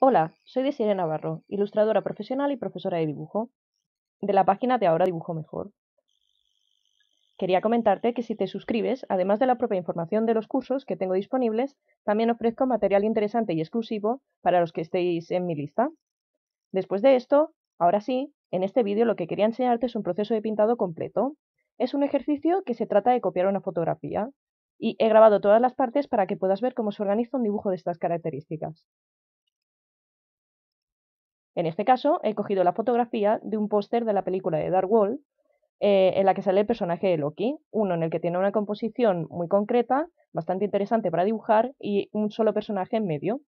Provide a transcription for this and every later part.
Hola, soy Desiree Navarro, ilustradora profesional y profesora de dibujo, de la página de Ahora Dibujo Mejor. Quería comentarte que si te suscribes, además de la propia información de los cursos que tengo disponibles, también ofrezco material interesante y exclusivo para los que estéis en mi lista. Después de esto, ahora sí, en este vídeo lo que quería enseñarte es un proceso de pintado completo. Es un ejercicio que se trata de copiar una fotografía y he grabado todas las partes para que puedas ver cómo se organiza un dibujo de estas características. En este caso, he cogido la fotografía de un póster de la película de Dark World, en la que sale el personaje de Loki, uno en el que tiene una composición muy concreta, bastante interesante para dibujar, y un solo personaje en medio.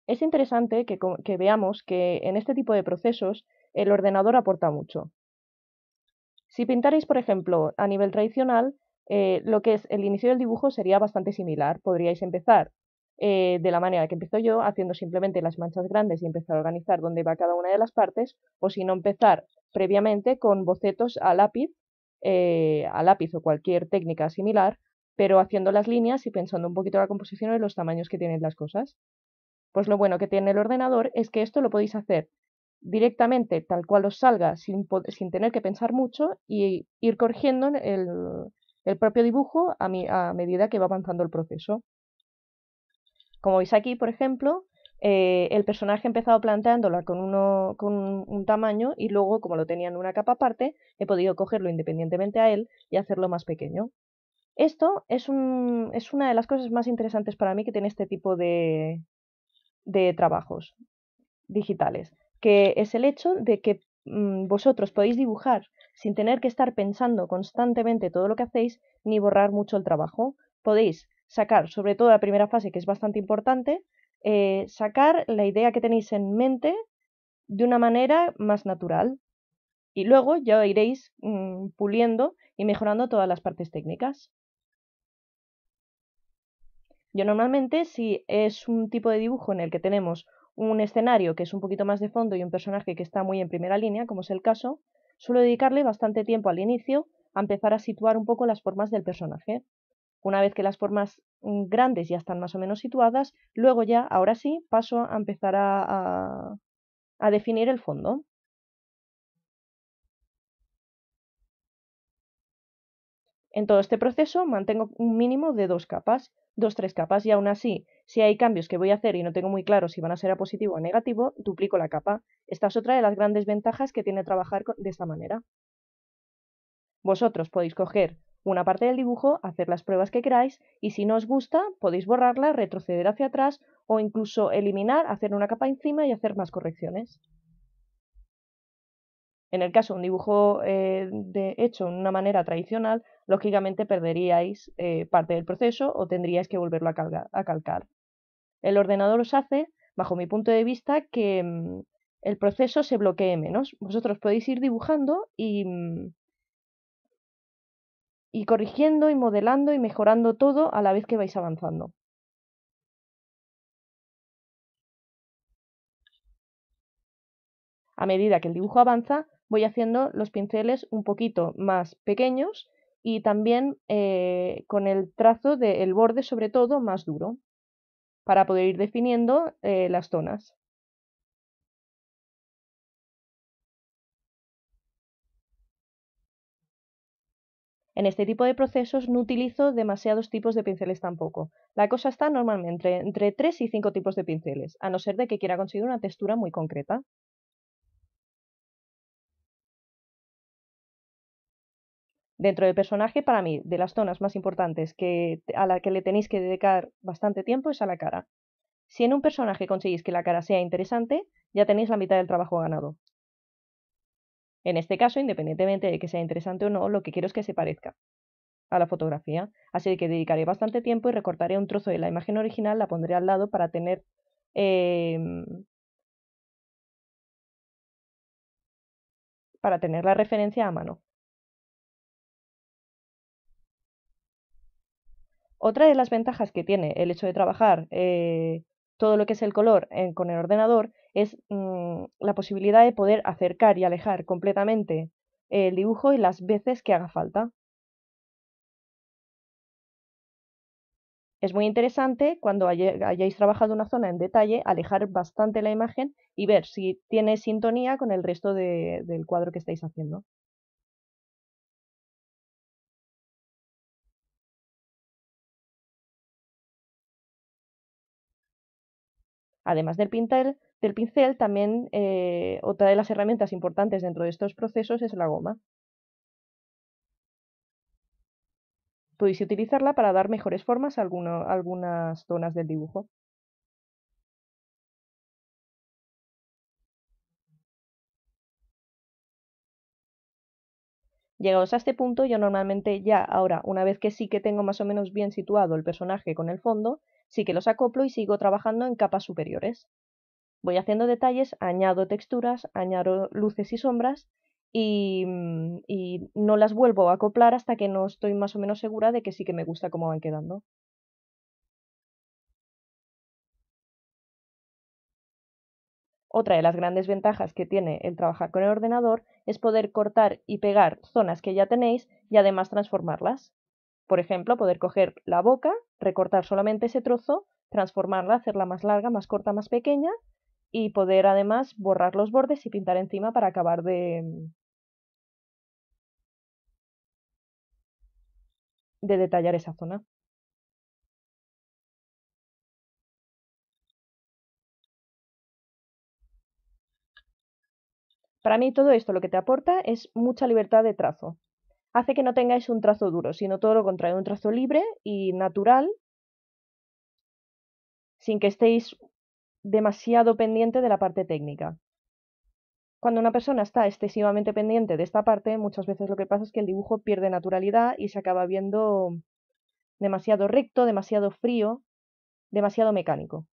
Es interesante que veamos que en este tipo de procesos el ordenador aporta mucho. Si pintarais, por ejemplo, a nivel tradicional, lo que es el inicio del dibujo sería bastante similar. Podríais empezar de la manera que empiezo yo, haciendo simplemente las manchas grandes y empezar a organizar dónde va cada una de las partes, o si no, empezar previamente con bocetos a lápiz o cualquier técnica similar, pero haciendo las líneas y pensando un poquito la composición y los tamaños que tienen las cosas. Pues lo bueno que tiene el ordenador es que esto lo podéis hacer directamente tal cual os salga sin tener que pensar mucho y ir corrigiendo el propio dibujo a medida que va avanzando el proceso. Como veis aquí, por ejemplo, el personaje he empezado planteándola con un tamaño y luego, como lo tenía en una capa aparte, he podido cogerlo independientemente a él y hacerlo más pequeño. Esto es una de las cosas más interesantes para mí que tiene este tipo de trabajos digitales, que es el hecho de que vosotros podéis dibujar sin tener que estar pensando constantemente todo lo que hacéis ni borrar mucho el trabajo. Podéis sacar, sobre todo la primera fase, que es bastante importante, sacar la idea que tenéis en mente de una manera más natural y luego ya iréis puliendo y mejorando todas las partes técnicas. Yo normalmente, si es un tipo de dibujo en el que tenemos un escenario que es un poquito más de fondo y un personaje que está muy en primera línea, como es el caso, suelo dedicarle bastante tiempo al inicio a empezar a situar un poco las formas del personaje. Una vez que las formas grandes ya están más o menos situadas, luego ya, ahora sí, paso a empezar a definir el fondo. En todo este proceso mantengo un mínimo de dos, tres capas, y aún así, si hay cambios que voy a hacer y no tengo muy claro si van a ser a positivo o negativo, duplico la capa. Esta es otra de las grandes ventajas que tiene trabajar de esta manera. Vosotros podéis coger una parte del dibujo, hacer las pruebas que queráis y si no os gusta podéis borrarla, retroceder hacia atrás o incluso eliminar, hacer una capa encima y hacer más correcciones. En el caso de un dibujo hecho de una manera tradicional, lógicamente perderíais parte del proceso o tendríais que volverlo a calcar. El ordenador os hace, bajo mi punto de vista, que el proceso se bloquee menos. Vosotros podéis ir dibujando y corrigiendo y modelando y mejorando todo a la vez que vais avanzando. A medida que el dibujo avanza, voy haciendo los pinceles un poquito más pequeños y también con el trazo del borde sobre todo más duro para poder ir definiendo las zonas. En este tipo de procesos no utilizo demasiados tipos de pinceles tampoco. La cosa está normalmente entre 3 y 5 tipos de pinceles, a no ser de que quiera conseguir una textura muy concreta. Dentro del personaje, para mí, de las zonas más importantes a la que le tenéis que dedicar bastante tiempo es a la cara. Si en un personaje conseguís que la cara sea interesante, ya tenéis la mitad del trabajo ganado. En este caso, independientemente de que sea interesante o no, lo que quiero es que se parezca a la fotografía. Así que dedicaré bastante tiempo y recortaré un trozo de la imagen original, la pondré al lado em, para tener la referencia a mano. Otra de las ventajas que tiene el hecho de trabajar todo lo que es el color con el ordenador es la posibilidad de poder acercar y alejar completamente el dibujo y las veces que haga falta. Es muy interesante cuando hayáis trabajado una zona en detalle, alejar bastante la imagen y ver si tiene sintonía con el resto del cuadro que estáis haciendo. Además del pincel también otra de las herramientas importantes dentro de estos procesos es la goma. Podéis utilizarla para dar mejores formas a algunas zonas del dibujo. Llegados a este punto, yo normalmente ya ahora, una vez que sí que tengo más o menos bien situado el personaje con el fondo, sí que los acoplo y sigo trabajando en capas superiores. Voy haciendo detalles, añado texturas, añado luces y sombras y no las vuelvo a acoplar hasta que no estoy más o menos segura de que sí que me gusta cómo van quedando. Otra de las grandes ventajas que tiene el trabajar con el ordenador es poder cortar y pegar zonas que ya tenéis y además transformarlas. Por ejemplo, poder coger la boca, recortar solamente ese trozo, transformarla, hacerla más larga, más corta, más pequeña y poder además borrar los bordes y pintar encima para acabar de detallar esa zona. Para mí todo esto lo que te aporta es mucha libertad de trazo. Hace que no tengáis un trazo duro, sino todo lo contrario, un trazo libre y natural, sin que estéis demasiado pendiente de la parte técnica. Cuando una persona está excesivamente pendiente de esta parte, muchas veces lo que pasa es que el dibujo pierde naturalidad y se acaba viendo demasiado recto, demasiado frío, demasiado mecánico.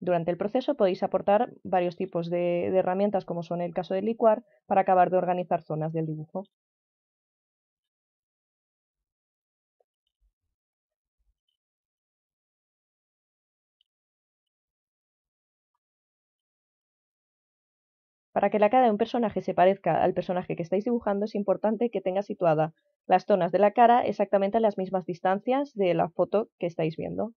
Durante el proceso podéis aportar varios tipos de herramientas, como son el caso del licuar, para acabar de organizar zonas del dibujo. Para que la cara de un personaje se parezca al personaje que estáis dibujando, es importante que tenga situada las zonas de la cara exactamente a las mismas distancias de la foto que estáis viendo.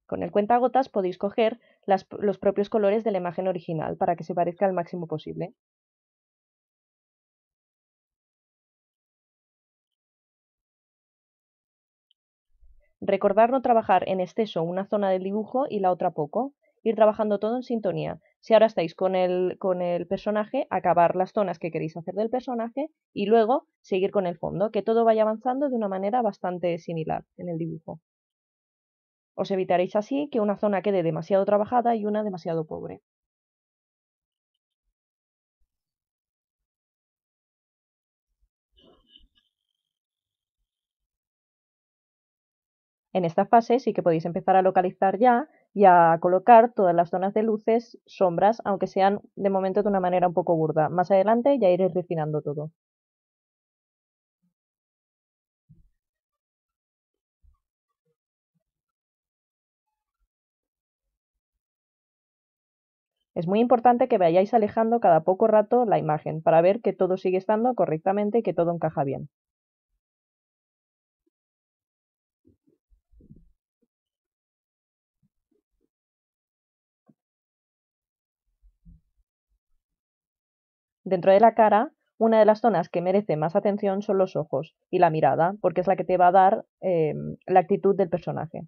Con el cuentagotas podéis coger los propios colores de la imagen original para que se parezca al máximo posible. Recordar no trabajar en exceso una zona del dibujo y la otra poco. Ir trabajando todo en sintonía. Si ahora estáis con el personaje, acabar las zonas que queréis hacer del personaje y luego seguir con el fondo, que todo vaya avanzando de una manera bastante similar en el dibujo. Os evitaréis así que una zona quede demasiado trabajada y una demasiado pobre. En esta fase sí que podéis empezar a localizar ya y a colocar todas las zonas de luces, sombras, aunque sean de momento de una manera un poco burda. Más adelante ya iréis refinando todo. Es muy importante que vayáis alejando cada poco rato la imagen para ver que todo sigue estando correctamente y que todo encaja bien. Dentro de la cara, una de las zonas que merece más atención son los ojos y la mirada, porque es la que te va a dar la actitud del personaje.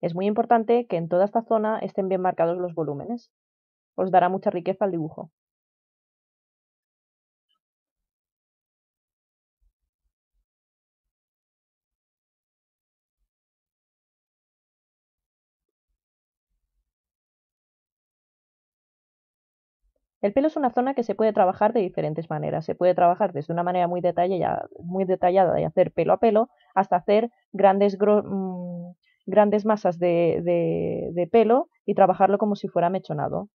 Es muy importante que en toda esta zona estén bien marcados los volúmenes. Os dará mucha riqueza al dibujo. El pelo es una zona que se puede trabajar de diferentes maneras. Se puede trabajar desde una manera muy detallada de hacer pelo a pelo hasta hacer grandes masas de pelo y trabajarlo como si fuera mechonado.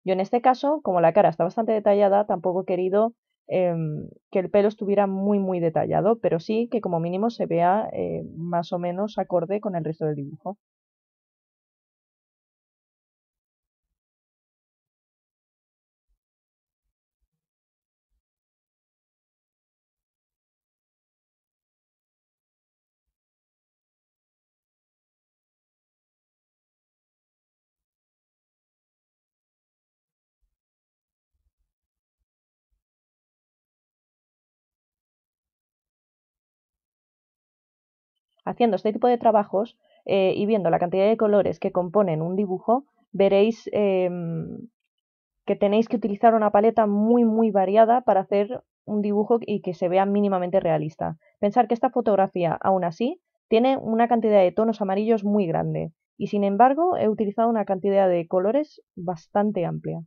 Yo en este caso, como la cara está bastante detallada, tampoco he querido que el pelo estuviera muy detallado, pero sí que como mínimo se vea más o menos acorde con el resto del dibujo. Haciendo este tipo de trabajos y viendo la cantidad de colores que componen un dibujo, veréis que tenéis que utilizar una paleta muy variada para hacer un dibujo y que se vea mínimamente realista. Pensar que esta fotografía, aún así, tiene una cantidad de tonos amarillos muy grande y sin embargo he utilizado una cantidad de colores bastante amplia.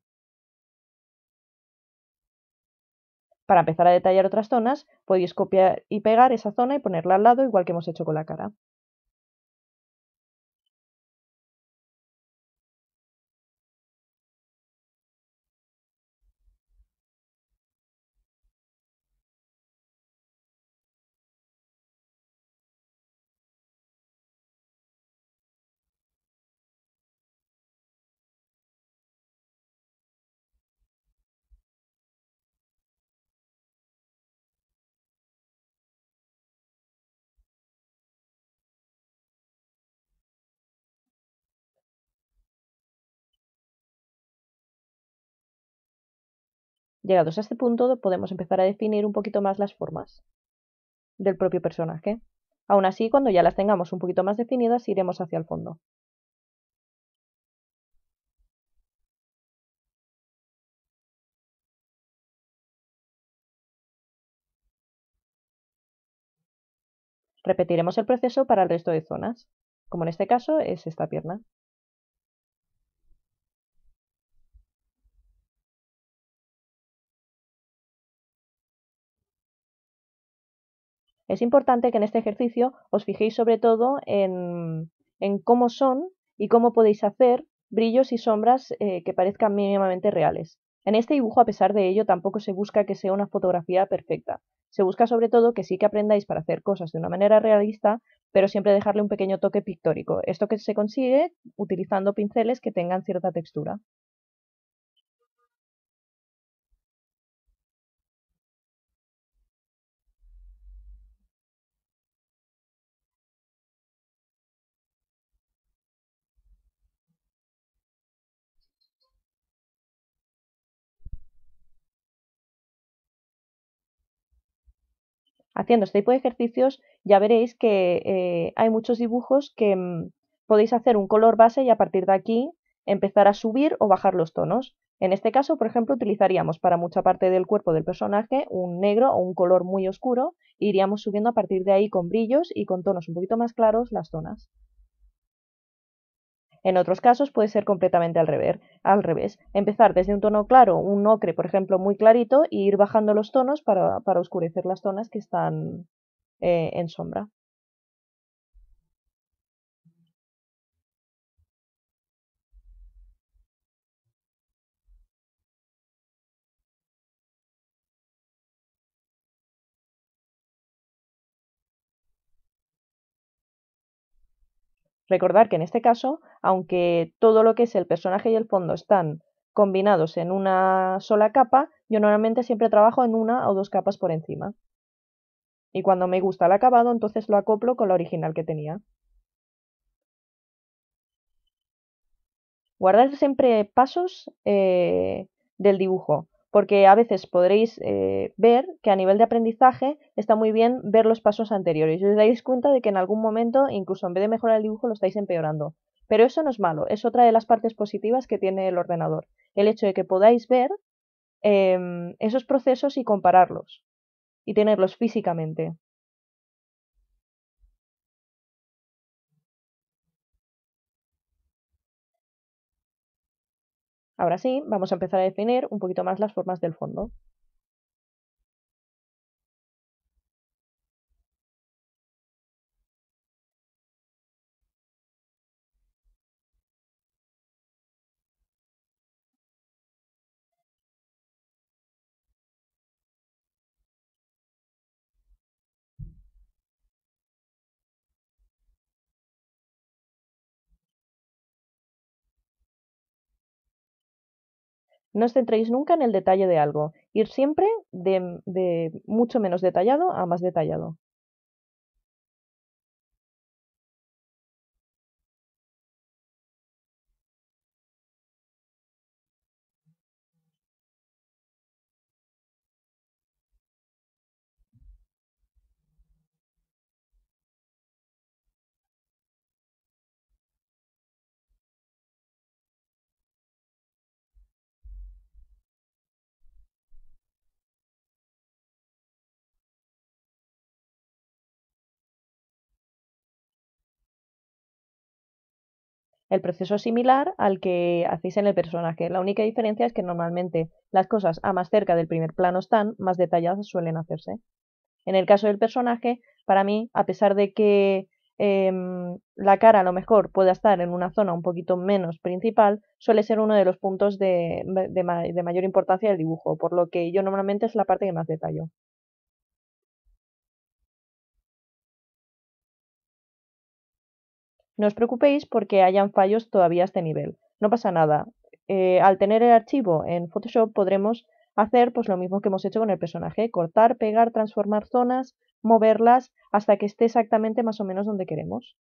Para empezar a detallar otras zonas, podéis copiar y pegar esa zona y ponerla al lado, igual que hemos hecho con la cara. Llegados a este punto, podemos empezar a definir un poquito más las formas del propio personaje. Aún así, cuando ya las tengamos un poquito más definidas, iremos hacia el fondo. Repetiremos el proceso para el resto de zonas, como en este caso es esta pierna. Es importante que en este ejercicio os fijéis sobre todo en cómo son y cómo podéis hacer brillos y sombras que parezcan mínimamente reales. En este dibujo, a pesar de ello, tampoco se busca que sea una fotografía perfecta. Se busca sobre todo que sí que aprendáis para hacer cosas de una manera realista, pero siempre dejarle un pequeño toque pictórico. Esto que se consigue utilizando pinceles que tengan cierta textura. Haciendo este tipo de ejercicios ya veréis que hay muchos dibujos que podéis hacer un color base y a partir de aquí empezar a subir o bajar los tonos. En este caso, por ejemplo, utilizaríamos para mucha parte del cuerpo del personaje un negro o un color muy oscuro e iríamos subiendo a partir de ahí con brillos y con tonos un poquito más claros las zonas. En otros casos puede ser completamente al revés. Empezar desde un tono claro, un ocre, por ejemplo, muy clarito, e ir bajando los tonos para oscurecer las zonas que están en sombra. Recordar que en este caso, aunque todo lo que es el personaje y el fondo están combinados en una sola capa, yo normalmente siempre trabajo en una o dos capas por encima. Y cuando me gusta el acabado, entonces lo acoplo con la original que tenía. Guardar siempre pasos del dibujo. porque a veces podréis ver que a nivel de aprendizaje está muy bien ver los pasos anteriores y os dais cuenta de que en algún momento, incluso en vez de mejorar el dibujo, lo estáis empeorando. Pero eso no es malo, es otra de las partes positivas que tiene el ordenador, el hecho de que podáis ver esos procesos y compararlos y tenerlos físicamente. Ahora sí, vamos a empezar a definir un poquito más las formas del fondo. No os centréis nunca en el detalle de algo, ir siempre de mucho menos detallado a más detallado. El proceso es similar al que hacéis en el personaje. La única diferencia es que normalmente las cosas a más cerca del primer plano están, más detalladas suelen hacerse. En el caso del personaje, para mí, a pesar de que la cara a lo mejor pueda estar en una zona un poquito menos principal, suele ser uno de los puntos de mayor importancia del dibujo, por lo que yo normalmente es la parte que más detallo. No os preocupéis porque hayan fallos todavía a este nivel. No pasa nada. Al tener el archivo en Photoshop podremos hacer pues lo mismo que hemos hecho con el personaje, cortar, pegar, transformar zonas, moverlas hasta que esté exactamente más o menos donde queremos.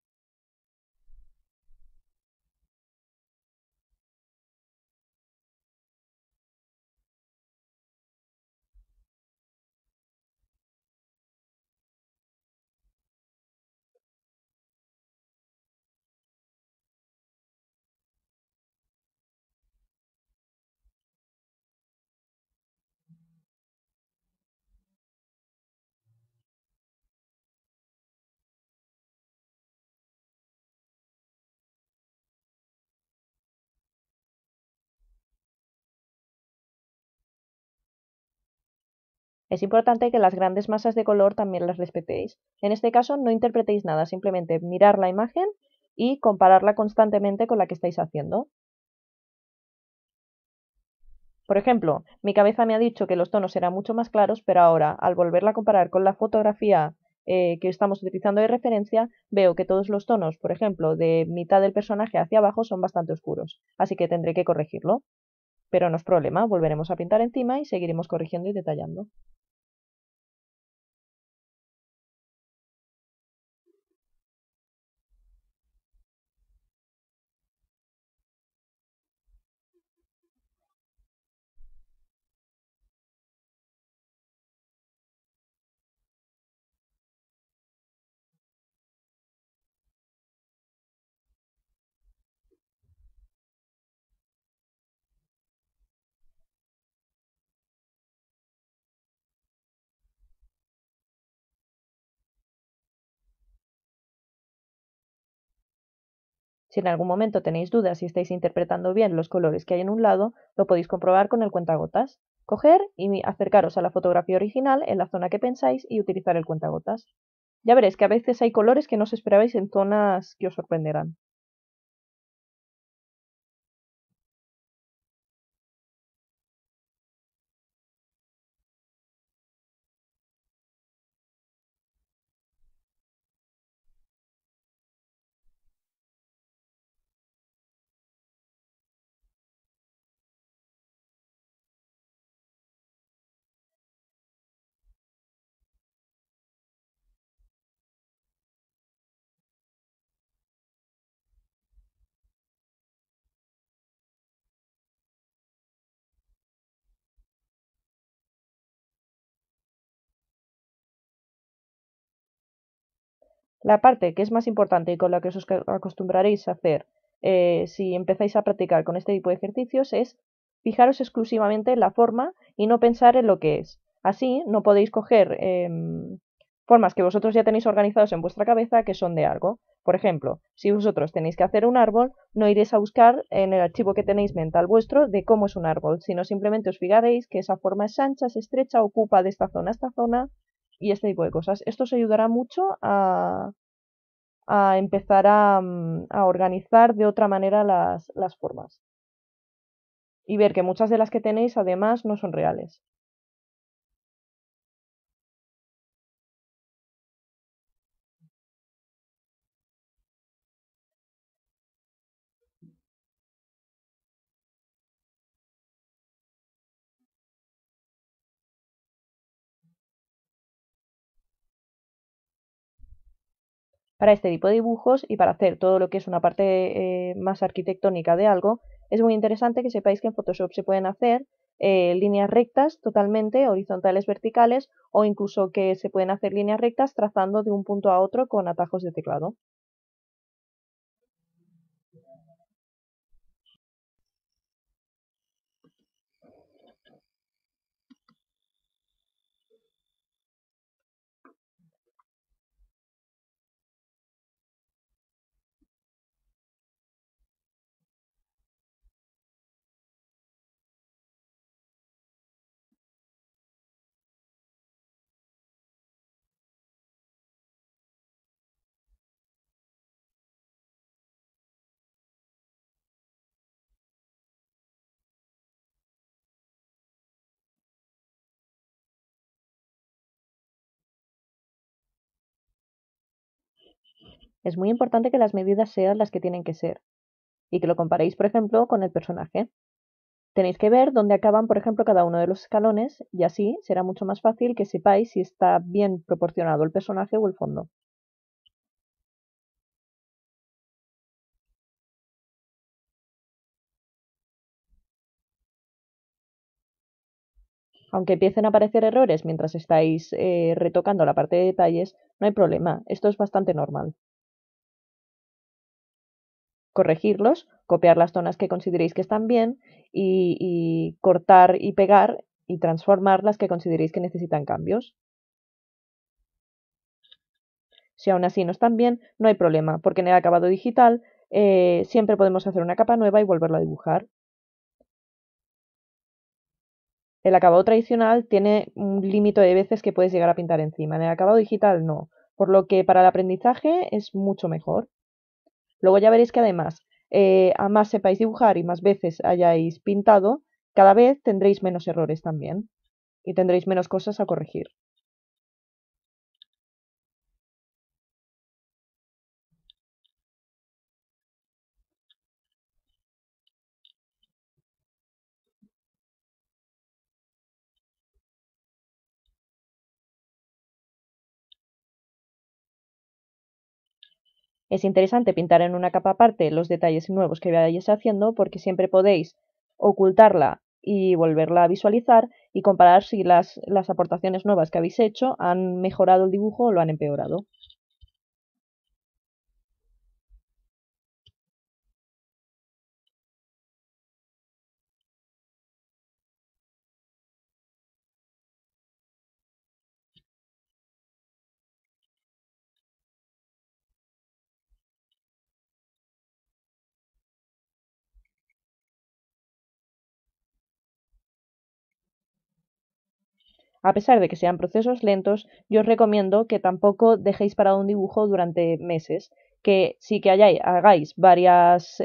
Es importante que las grandes masas de color también las respetéis. En este caso no interpretéis nada, simplemente mirar la imagen y compararla constantemente con la que estáis haciendo. Por ejemplo, mi cabeza me ha dicho que los tonos eran mucho más claros, pero ahora, al volverla a comparar con la fotografía que estamos utilizando de referencia, veo que todos los tonos, por ejemplo, de mitad del personaje hacia abajo son bastante oscuros, así que tendré que corregirlo. Pero no es problema, volveremos a pintar encima y seguiremos corrigiendo y detallando. Si en algún momento tenéis dudas si estáis interpretando bien los colores que hay en un lado, lo podéis comprobar con el cuentagotas. Coger y acercaros a la fotografía original en la zona que pensáis y utilizar el cuentagotas. Ya veréis que a veces hay colores que no os esperabais en zonas que os sorprenderán. La parte que es más importante y con la que os acostumbraréis a hacer si empezáis a practicar con este tipo de ejercicios es fijaros exclusivamente en la forma y no pensar en lo que es. Así no podéis coger formas que vosotros ya tenéis organizados en vuestra cabeza que son de algo. Por ejemplo, si vosotros tenéis que hacer un árbol, no iréis a buscar en el archivo que tenéis mental vuestro de cómo es un árbol, sino simplemente os fijaréis que esa forma es ancha, es estrecha, ocupa de esta zona a esta zona y este tipo de cosas. Esto os ayudará mucho a empezar a organizar de otra manera las formas y ver que muchas de las que tenéis además no son reales. Para este tipo de dibujos y para hacer todo lo que es una parte más arquitectónica de algo, es muy interesante que sepáis que en Photoshop se pueden hacer líneas rectas totalmente, horizontales, verticales, o incluso que se pueden hacer líneas rectas trazando de un punto a otro con atajos de teclado. Es muy importante que las medidas sean las que tienen que ser y que lo comparéis, por ejemplo, con el personaje. Tenéis que ver dónde acaban, por ejemplo, cada uno de los escalones y así será mucho más fácil que sepáis si está bien proporcionado el personaje o el fondo. Aunque empiecen a aparecer errores mientras estáis retocando la parte de detalles, no hay problema, esto es bastante normal. Corregirlos, copiar las zonas que consideréis que están bien y cortar y pegar y transformar las que consideréis que necesitan cambios. Si aún así no están bien, no hay problema, porque en el acabado digital siempre podemos hacer una capa nueva y volverlo a dibujar. El acabado tradicional tiene un límite de veces que puedes llegar a pintar encima. En el acabado digital no. Por lo que para el aprendizaje es mucho mejor. Luego ya veréis que además, a más sepáis dibujar y más veces hayáis pintado, cada vez tendréis menos errores también. Y tendréis menos cosas a corregir. Es interesante pintar en una capa aparte los detalles nuevos que vayáis haciendo porque siempre podéis ocultarla y volverla a visualizar y comparar si las aportaciones nuevas que habéis hecho han mejorado el dibujo o lo han empeorado. A pesar de que sean procesos lentos, yo os recomiendo que tampoco dejéis parado un dibujo durante meses, que sí que hagáis varios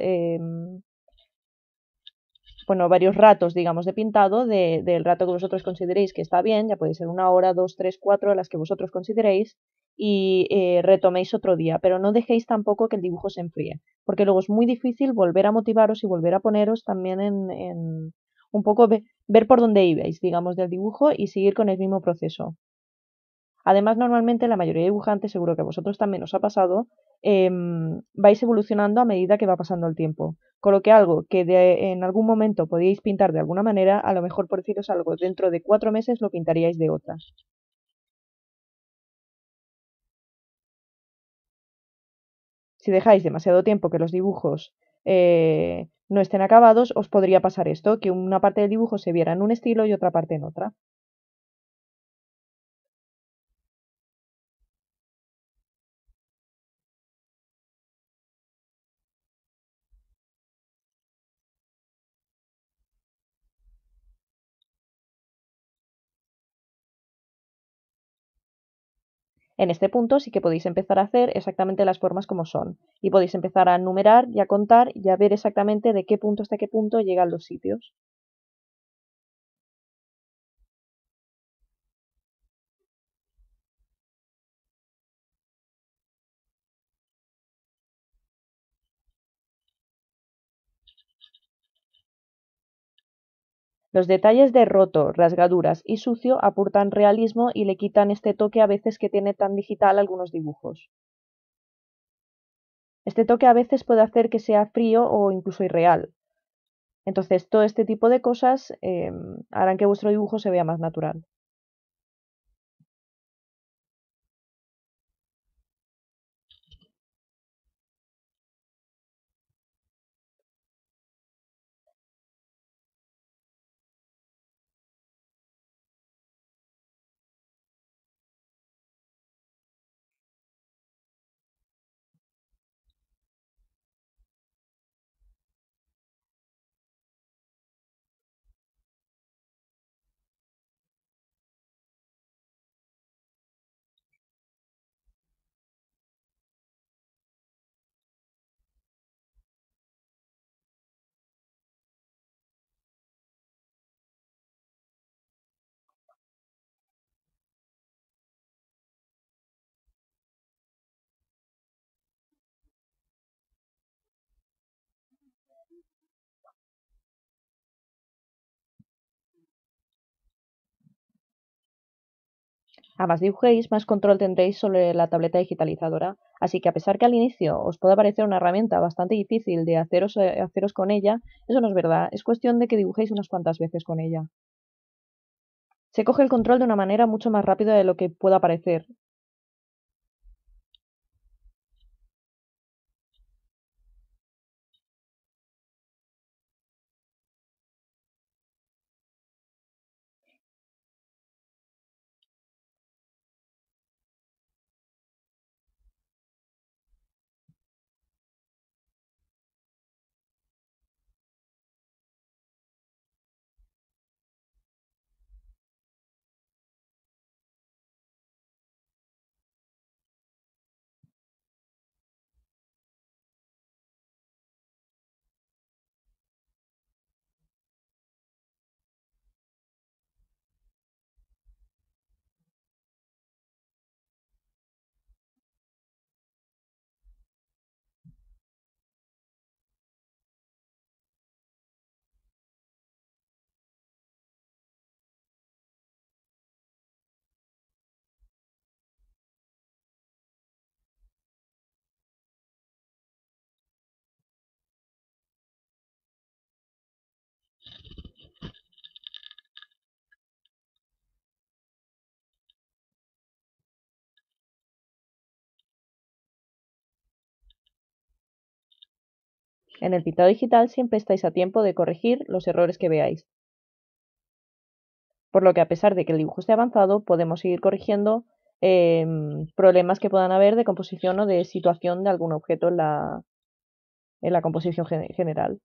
ratos, digamos, de pintado, del rato que vosotros consideréis que está bien, ya puede ser una hora, dos, tres, cuatro, las que vosotros consideréis, y retoméis otro día, pero no dejéis tampoco que el dibujo se enfríe, porque luego es muy difícil volver a motivaros y volver a poneros también en un poco ver por dónde ibais, digamos, del dibujo y seguir con el mismo proceso. Además, normalmente la mayoría de dibujantes, seguro que a vosotros también os ha pasado, vais evolucionando a medida que va pasando el tiempo. Con lo que algo que en algún momento podíais pintar de alguna manera, a lo mejor por deciros algo, dentro de 4 meses lo pintaríais de otra. Si dejáis demasiado tiempo que los dibujos no estén acabados, os podría pasar esto, que una parte del dibujo se viera en un estilo y otra parte en otra. En este punto sí que podéis empezar a hacer exactamente las formas como son y podéis empezar a numerar y a contar y a ver exactamente de qué punto hasta qué punto llegan los sitios. Los detalles de roto, rasgaduras y sucio aportan realismo y le quitan este toque a veces que tiene tan digital algunos dibujos. Este toque a veces puede hacer que sea frío o incluso irreal. Entonces, todo este tipo de cosas harán que vuestro dibujo se vea más natural. A más dibujéis, más control tendréis sobre la tableta digitalizadora, así que a pesar que al inicio os pueda parecer una herramienta bastante difícil de haceros con ella, eso no es verdad, es cuestión de que dibujéis unas cuantas veces con ella. Se coge el control de una manera mucho más rápida de lo que pueda parecer. En el pintado digital siempre estáis a tiempo de corregir los errores que veáis, por lo que a pesar de que el dibujo esté avanzado, podemos seguir corrigiendo problemas que puedan haber de composición o de situación de algún objeto en la composición general.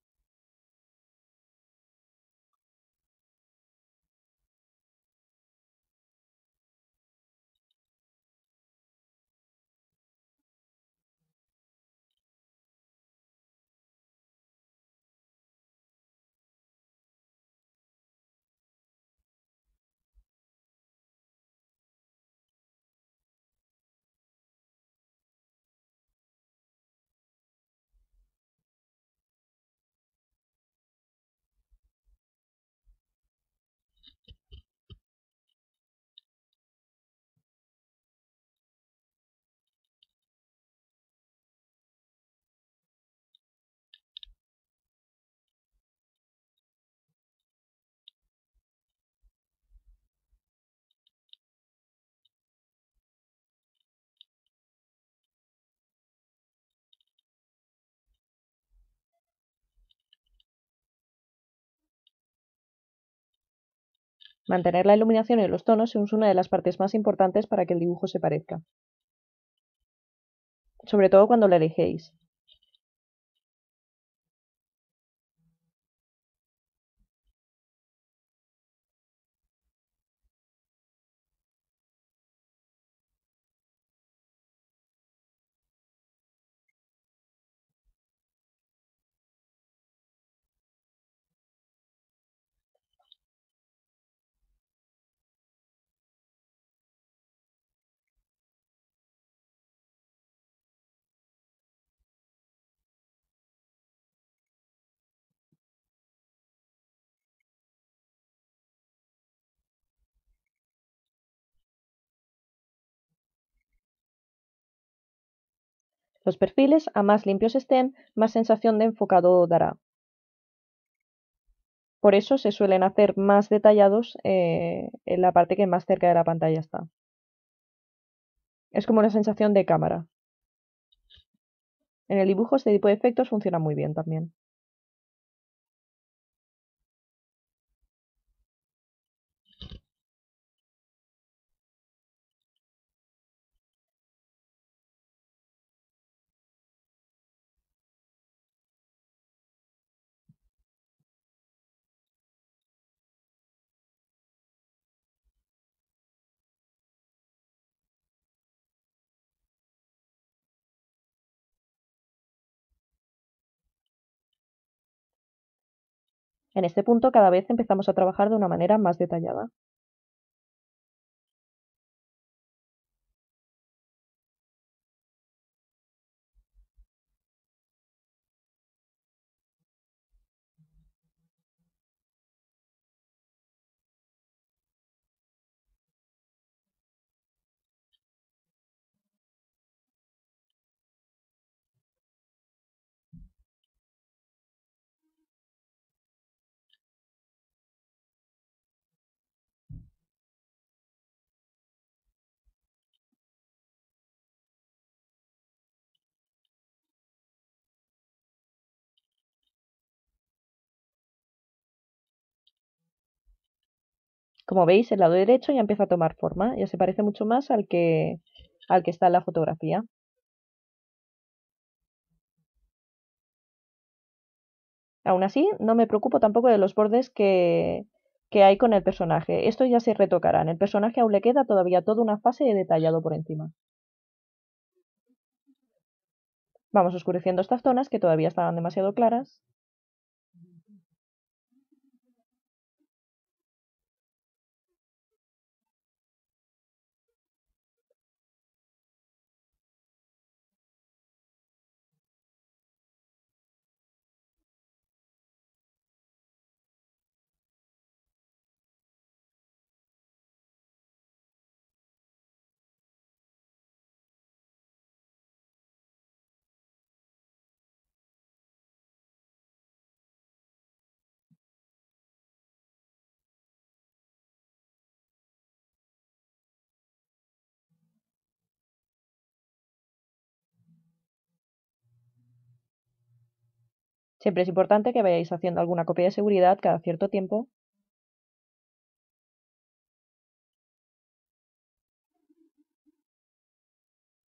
Mantener la iluminación y los tonos es una de las partes más importantes para que el dibujo se parezca, sobre todo cuando lo elegéis. Los perfiles, a más limpios estén, más sensación de enfocado dará. Por eso se suelen hacer más detallados en la parte que más cerca de la pantalla está. Es como una sensación de cámara. En el dibujo este tipo de efectos funciona muy bien también. En este punto cada vez empezamos a trabajar de una manera más detallada. Como veis, el lado derecho ya empieza a tomar forma, ya se parece mucho más al que está en la fotografía. Aún así, no me preocupo tampoco de los bordes que hay con el personaje. Esto ya se retocará. En el personaje aún le queda todavía toda una fase de detallado por encima. Vamos oscureciendo estas zonas que todavía estaban demasiado claras. Siempre es importante que vayáis haciendo alguna copia de seguridad cada cierto tiempo.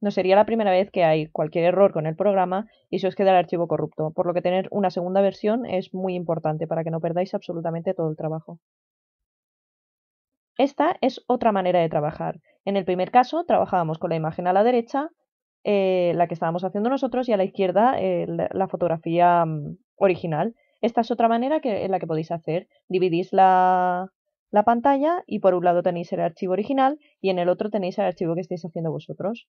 No sería la primera vez que hay cualquier error con el programa y se os queda el archivo corrupto, por lo que tener una segunda versión es muy importante para que no perdáis absolutamente todo el trabajo. Esta es otra manera de trabajar. En el primer caso trabajábamos con la imagen a la derecha, la que estábamos haciendo nosotros, y a la izquierda la fotografía original. Esta es otra manera en la que podéis hacer. Dividís la pantalla y por un lado tenéis el archivo original y en el otro tenéis el archivo que estáis haciendo vosotros.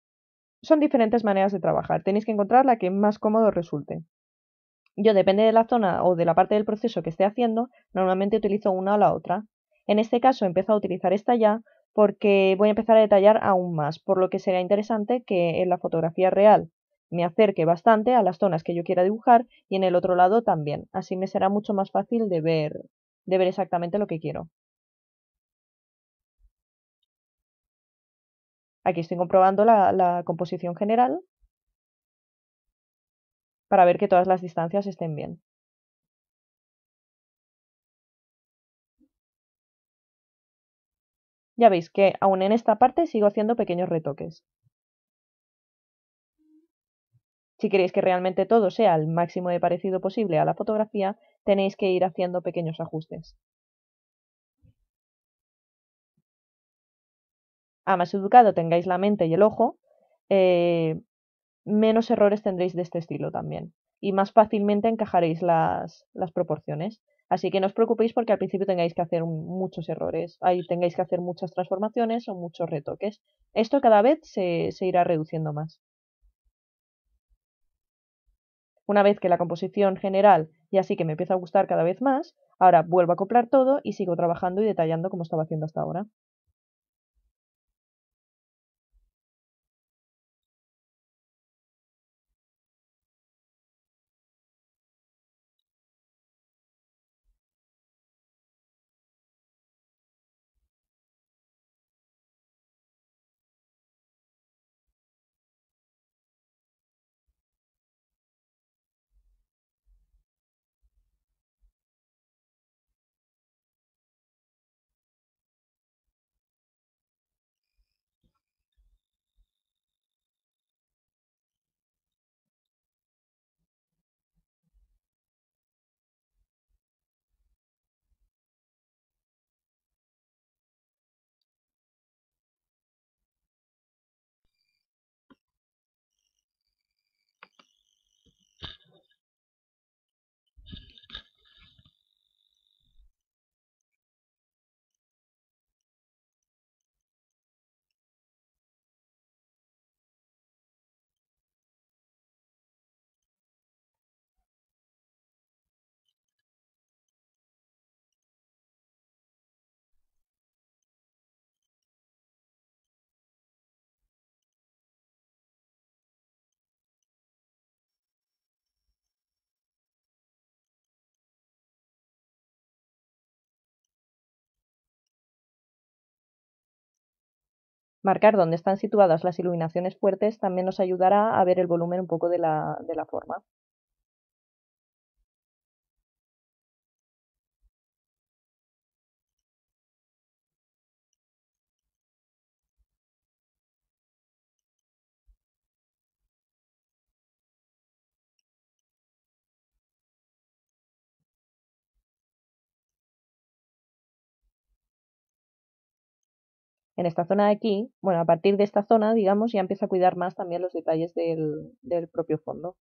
Son diferentes maneras de trabajar. Tenéis que encontrar la que más cómodo resulte. Yo, depende de la zona o de la parte del proceso que esté haciendo, normalmente utilizo una o la otra. En este caso empiezo a utilizar esta ya porque voy a empezar a detallar aún más, por lo que será interesante que en la fotografía real me acerque bastante a las zonas que yo quiera dibujar y en el otro lado también. Así me será mucho más fácil de ver exactamente lo que quiero. Aquí estoy comprobando la composición general para ver que todas las distancias estén bien. Ya veis que aún en esta parte sigo haciendo pequeños retoques. Si queréis que realmente todo sea el máximo de parecido posible a la fotografía, tenéis que ir haciendo pequeños ajustes. A más educado tengáis la mente y el ojo, eh, menos errores tendréis de este estilo también. Y más fácilmente encajaréis las proporciones. Así que no os preocupéis porque al principio tengáis que hacer muchos errores. Ahí tengáis que hacer muchas transformaciones o muchos retoques. Esto cada vez se irá reduciendo más. Una vez que la composición general ya sí que me empieza a gustar cada vez más, ahora vuelvo a acoplar todo y sigo trabajando y detallando como estaba haciendo hasta ahora. Marcar dónde están situadas las iluminaciones fuertes también nos ayudará a ver el volumen un poco de la forma. En esta zona de aquí, bueno, a partir de esta zona, digamos, ya empieza a cuidar más también los detalles del propio fondo.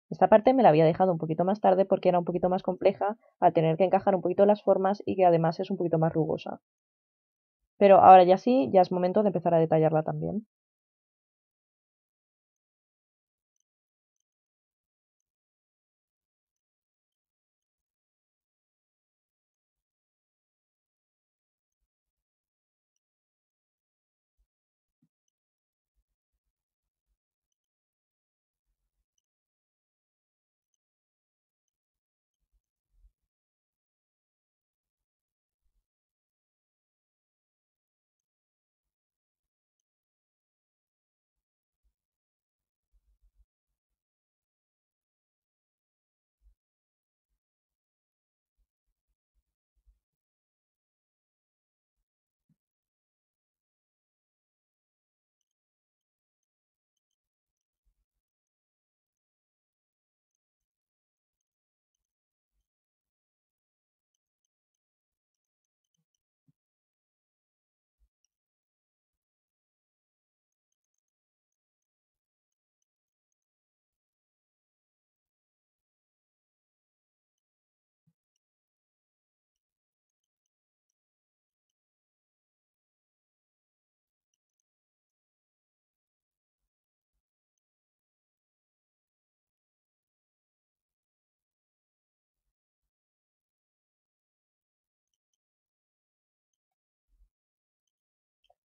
Esta parte me la había dejado un poquito más tarde porque era un poquito más compleja al tener que encajar un poquito las formas y que además es un poquito más rugosa. Pero ahora ya sí, ya es momento de empezar a detallarla también.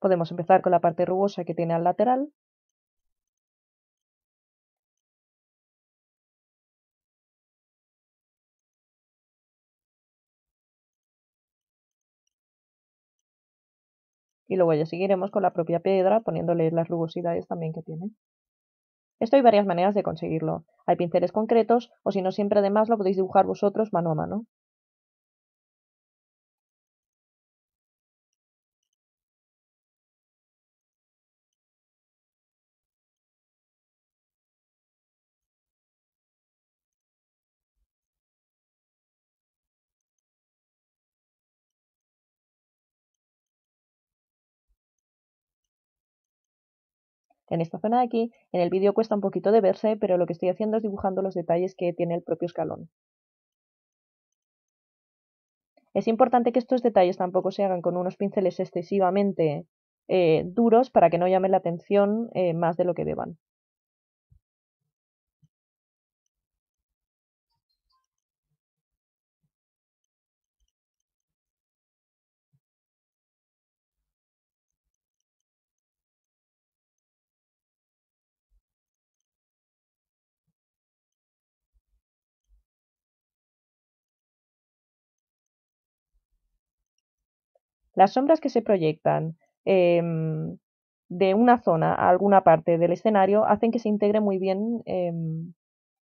Podemos empezar con la parte rugosa que tiene al lateral. Y luego ya seguiremos con la propia piedra poniéndole las rugosidades también que tiene. Esto hay varias maneras de conseguirlo. Hay pinceles concretos o si no siempre además lo podéis dibujar vosotros mano a mano. En esta zona de aquí, en el vídeo cuesta un poquito de verse, pero lo que estoy haciendo es dibujando los detalles que tiene el propio escalón. Es importante que estos detalles tampoco se hagan con unos pinceles excesivamente duros para que no llamen la atención más de lo que deban. Las sombras que se proyectan de una zona a alguna parte del escenario hacen que se integre muy bien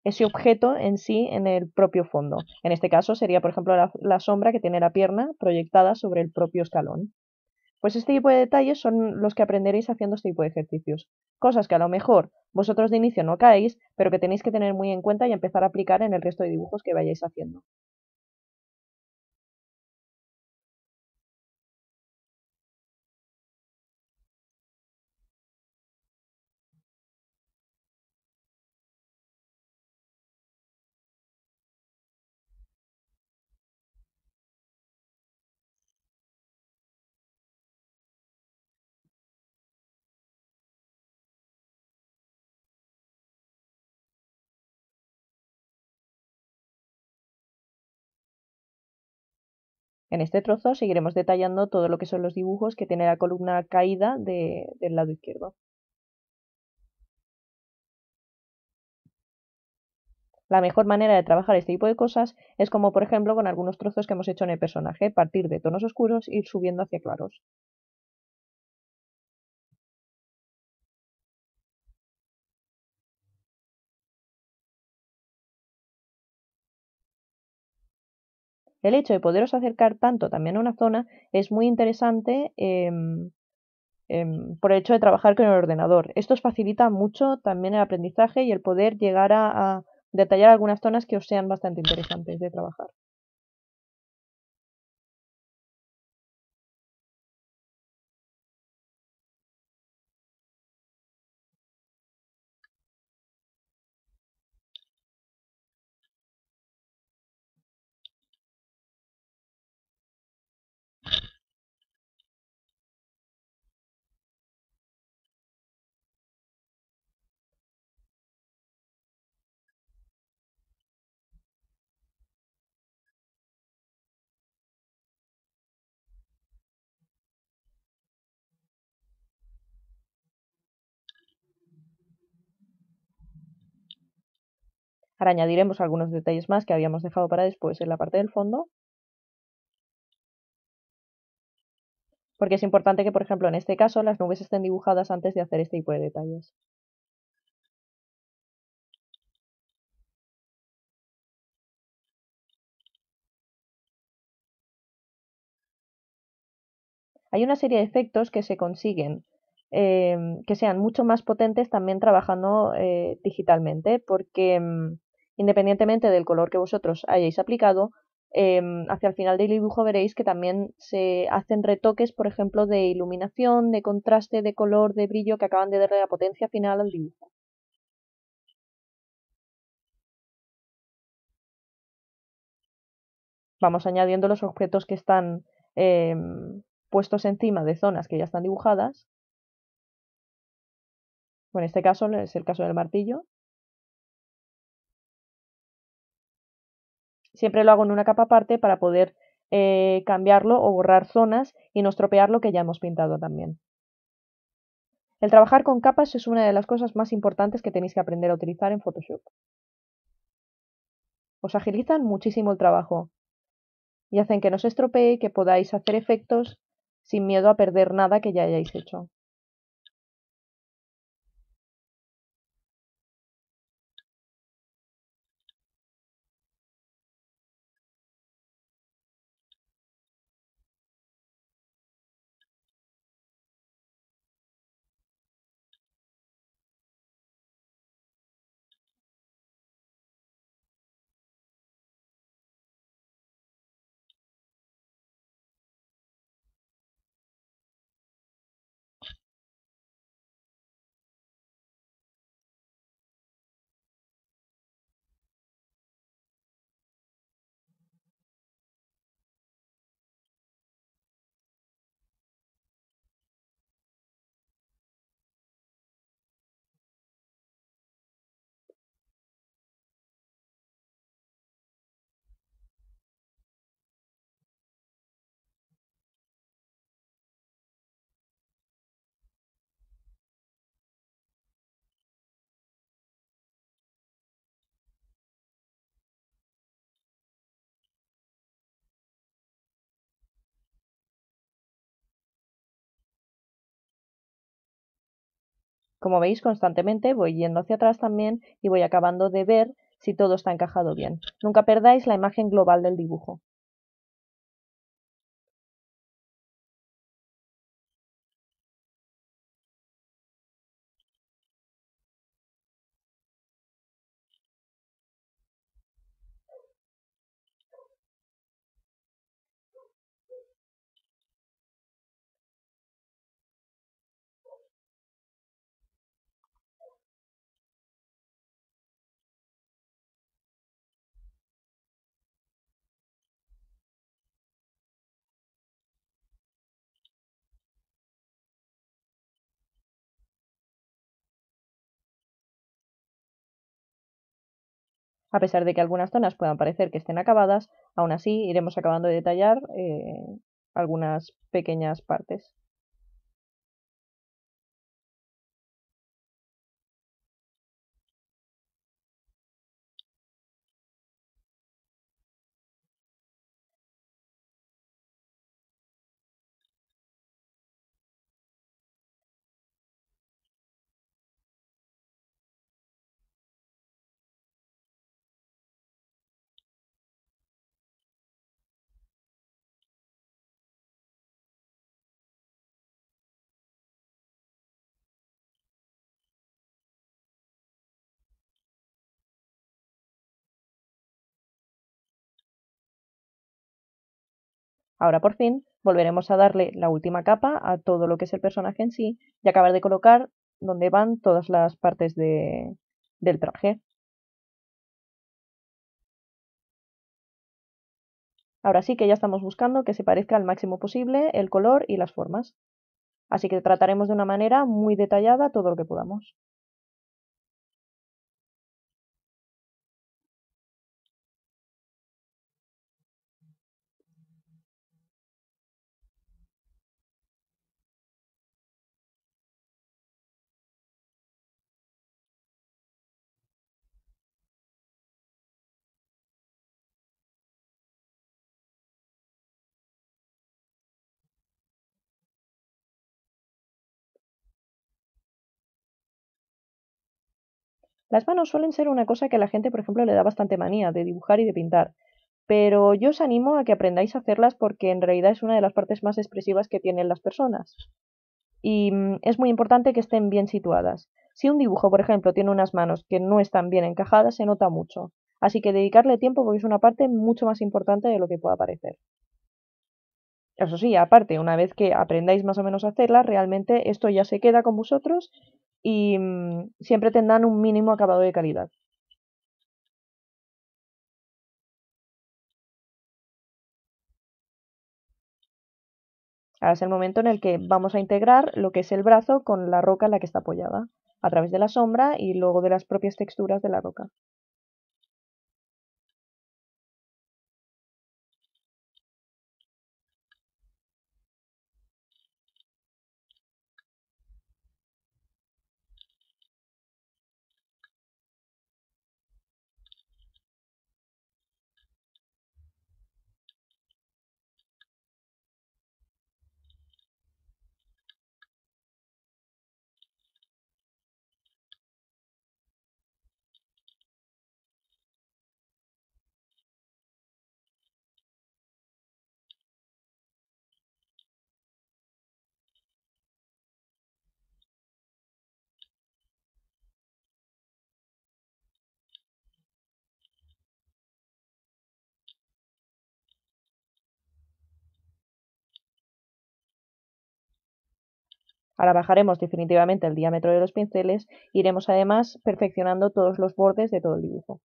ese objeto en sí en el propio fondo. En este caso sería, por ejemplo, la sombra que tiene la pierna proyectada sobre el propio escalón. Pues este tipo de detalles son los que aprenderéis haciendo este tipo de ejercicios. Cosas que a lo mejor vosotros de inicio no caéis, pero que tenéis que tener muy en cuenta y empezar a aplicar en el resto de dibujos que vayáis haciendo. En este trozo seguiremos detallando todo lo que son los dibujos que tiene la columna caída del lado izquierdo. La mejor manera de trabajar este tipo de cosas es como por ejemplo con algunos trozos que hemos hecho en el personaje, partir de tonos oscuros e ir subiendo hacia claros. El hecho de poderos acercar tanto también a una zona es muy interesante por el hecho de trabajar con el ordenador. Esto os facilita mucho también el aprendizaje y el poder llegar a detallar algunas zonas que os sean bastante interesantes de trabajar. Ahora añadiremos algunos detalles más que habíamos dejado para después en la parte del fondo, porque es importante que, por ejemplo, en este caso, las nubes estén dibujadas antes de hacer este tipo de detalles. Hay una serie de efectos que se consiguen que sean mucho más potentes también trabajando digitalmente, porque independientemente del color que vosotros hayáis aplicado, hacia el final del dibujo veréis que también se hacen retoques, por ejemplo, de iluminación, de contraste, de color, de brillo, que acaban de darle la potencia final al dibujo. Vamos añadiendo los objetos que están puestos encima de zonas que ya están dibujadas. Bueno, en este caso es el caso del martillo. Siempre lo hago en una capa aparte para poder cambiarlo o borrar zonas y no estropear lo que ya hemos pintado también. El trabajar con capas es una de las cosas más importantes que tenéis que aprender a utilizar en Photoshop. Os agilizan muchísimo el trabajo y hacen que no se estropee y que podáis hacer efectos sin miedo a perder nada que ya hayáis hecho. Como veis, constantemente voy yendo hacia atrás también y voy acabando de ver si todo está encajado bien. Nunca perdáis la imagen global del dibujo. A pesar de que algunas zonas puedan parecer que estén acabadas, aún así iremos acabando de detallar algunas pequeñas partes. Ahora por fin volveremos a darle la última capa a todo lo que es el personaje en sí y acabar de colocar donde van todas las partes del traje. Ahora sí que ya estamos buscando que se parezca al máximo posible el color y las formas. Así que trataremos de una manera muy detallada todo lo que podamos. Las manos suelen ser una cosa que a la gente, por ejemplo, le da bastante manía de dibujar y de pintar, pero yo os animo a que aprendáis a hacerlas porque en realidad es una de las partes más expresivas que tienen las personas. Y es muy importante que estén bien situadas. Si un dibujo, por ejemplo, tiene unas manos que no están bien encajadas, se nota mucho. Así que dedicarle tiempo porque es una parte mucho más importante de lo que pueda parecer. Eso sí, aparte, una vez que aprendáis más o menos a hacerla, realmente esto ya se queda con vosotros y siempre tendrán un mínimo acabado de calidad. Ahora es el momento en el que vamos a integrar lo que es el brazo con la roca en la que está apoyada, a través de la sombra y luego de las propias texturas de la roca. Ahora bajaremos definitivamente el diámetro de los pinceles, iremos además perfeccionando todos los bordes de todo el dibujo.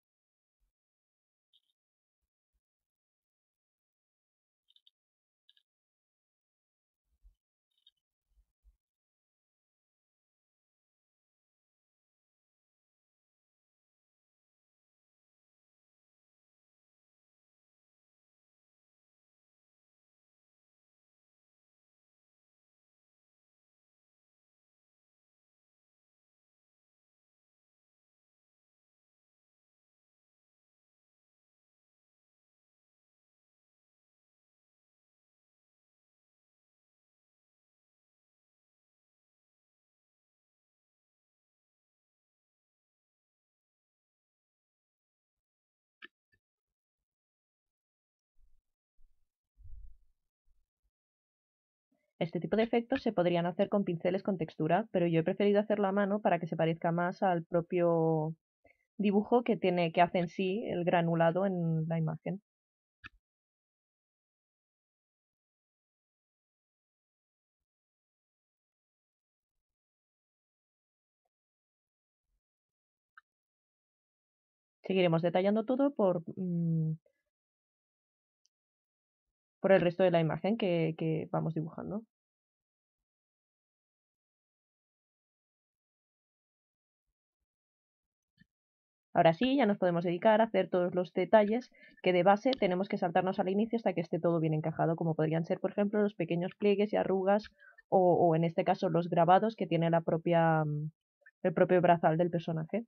Este tipo de efectos se podrían hacer con pinceles con textura, pero yo he preferido hacerlo a mano para que se parezca más al propio dibujo que hace en sí el granulado en la imagen. Seguiremos detallando todo por el resto de la imagen que vamos dibujando. Ahora sí, ya nos podemos dedicar a hacer todos los detalles que de base tenemos que saltarnos al inicio hasta que esté todo bien encajado, como podrían ser, por ejemplo, los pequeños pliegues y arrugas o en este caso los grabados que tiene el propio brazal del personaje.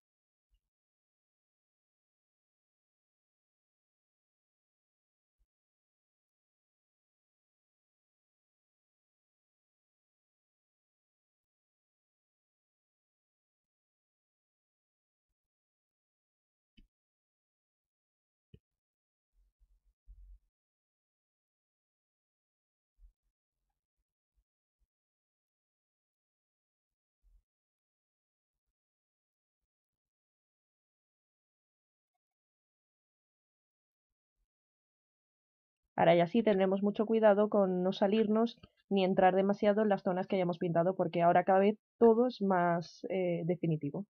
Ahora ya sí tendremos mucho cuidado con no salirnos ni entrar demasiado en las zonas que hayamos pintado, porque ahora cada vez todo es más definitivo.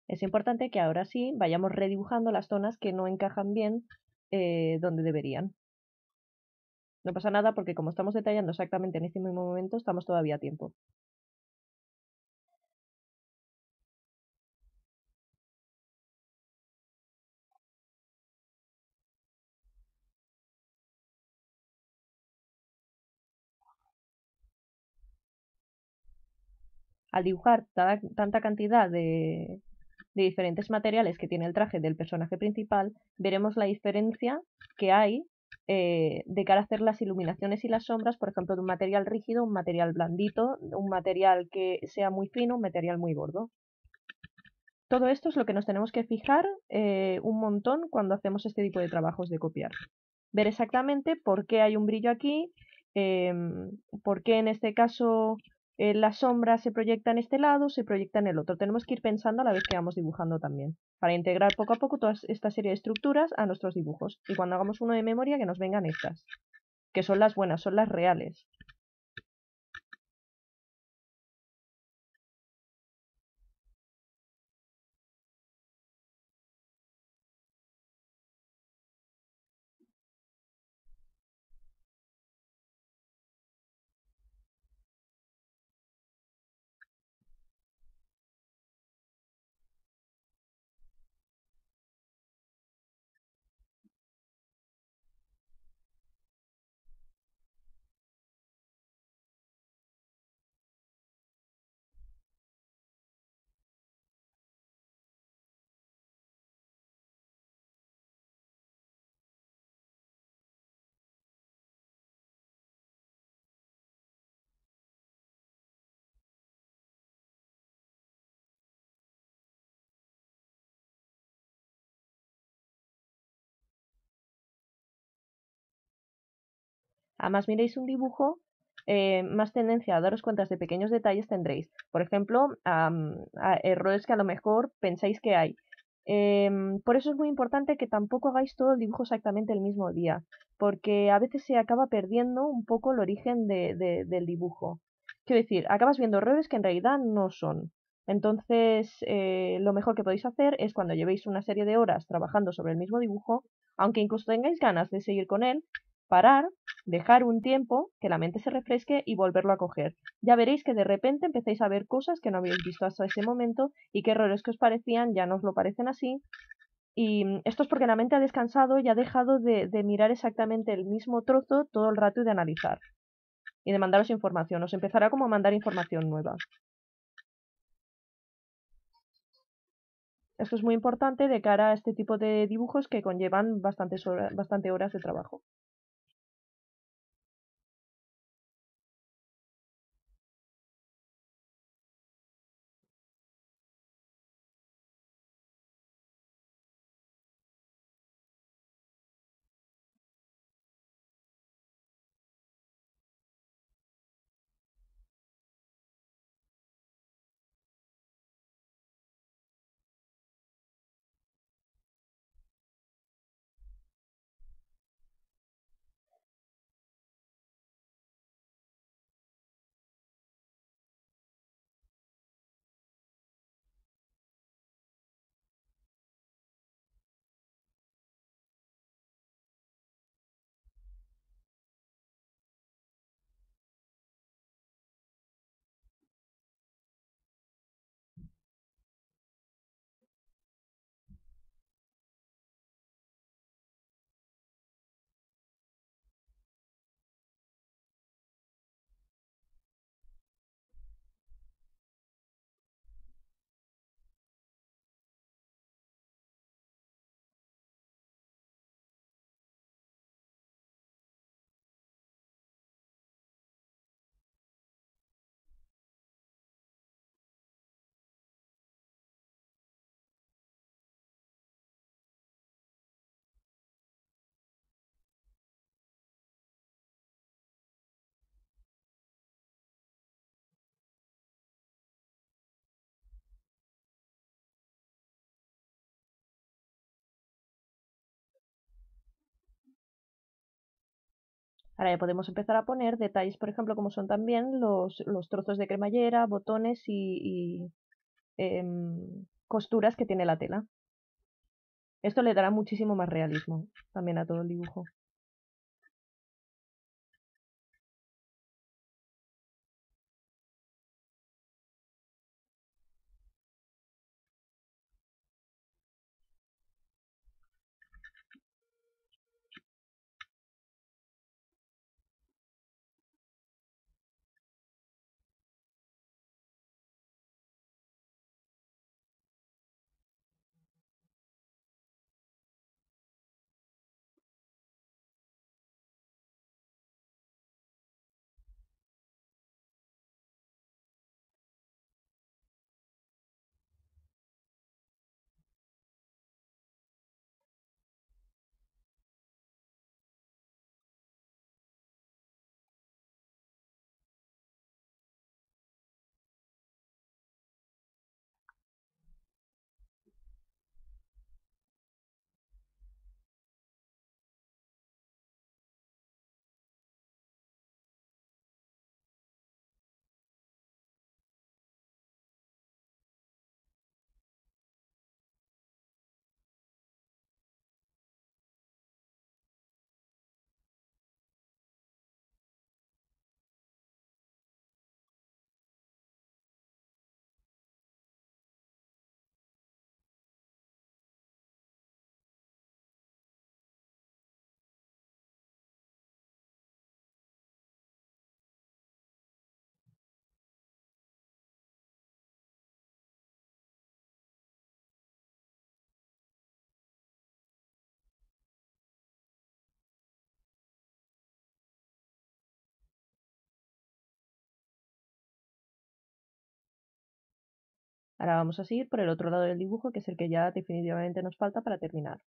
Es importante que ahora sí vayamos redibujando las zonas que no encajan bien donde deberían. No pasa nada porque como estamos detallando exactamente en este mismo momento, estamos todavía a tiempo. Al dibujar tanta cantidad de diferentes materiales que tiene el traje del personaje principal, veremos la diferencia que hay de cara a hacer las iluminaciones y las sombras, por ejemplo, de un material rígido, un material blandito, un material que sea muy fino, un material muy gordo. Todo esto es lo que nos tenemos que fijar un montón cuando hacemos este tipo de trabajos de copiar. Ver exactamente por qué hay un brillo aquí, por qué en este caso la sombra se proyecta en este lado, se proyecta en el otro. Tenemos que ir pensando a la vez que vamos dibujando también, para integrar poco a poco toda esta serie de estructuras a nuestros dibujos. Y cuando hagamos uno de memoria, que nos vengan estas, que son las buenas, son las reales. A más miréis un dibujo, más tendencia a daros cuenta de pequeños detalles tendréis. Por ejemplo, a errores que a lo mejor pensáis que hay. Por eso es muy importante que tampoco hagáis todo el dibujo exactamente el mismo día, porque a veces se acaba perdiendo un poco el origen del dibujo. Quiero decir, acabas viendo errores que en realidad no son. Entonces, lo mejor que podéis hacer es cuando llevéis una serie de horas trabajando sobre el mismo dibujo, aunque incluso tengáis ganas de seguir con él, parar, dejar un tiempo, que la mente se refresque y volverlo a coger. Ya veréis que de repente empecéis a ver cosas que no habéis visto hasta ese momento y que errores que os parecían ya no os lo parecen así. Y esto es porque la mente ha descansado y ha dejado de mirar exactamente el mismo trozo todo el rato y de analizar. Y de mandaros información. Os empezará como a mandar información nueva. Esto es muy importante de cara a este tipo de dibujos que conllevan bastante horas de trabajo. Ahora ya podemos empezar a poner detalles, por ejemplo, como son también los trozos de cremallera, botones y costuras que tiene la tela. Esto le dará muchísimo más realismo también a todo el dibujo. Ahora vamos a seguir por el otro lado del dibujo, que es el que ya definitivamente nos falta para terminar.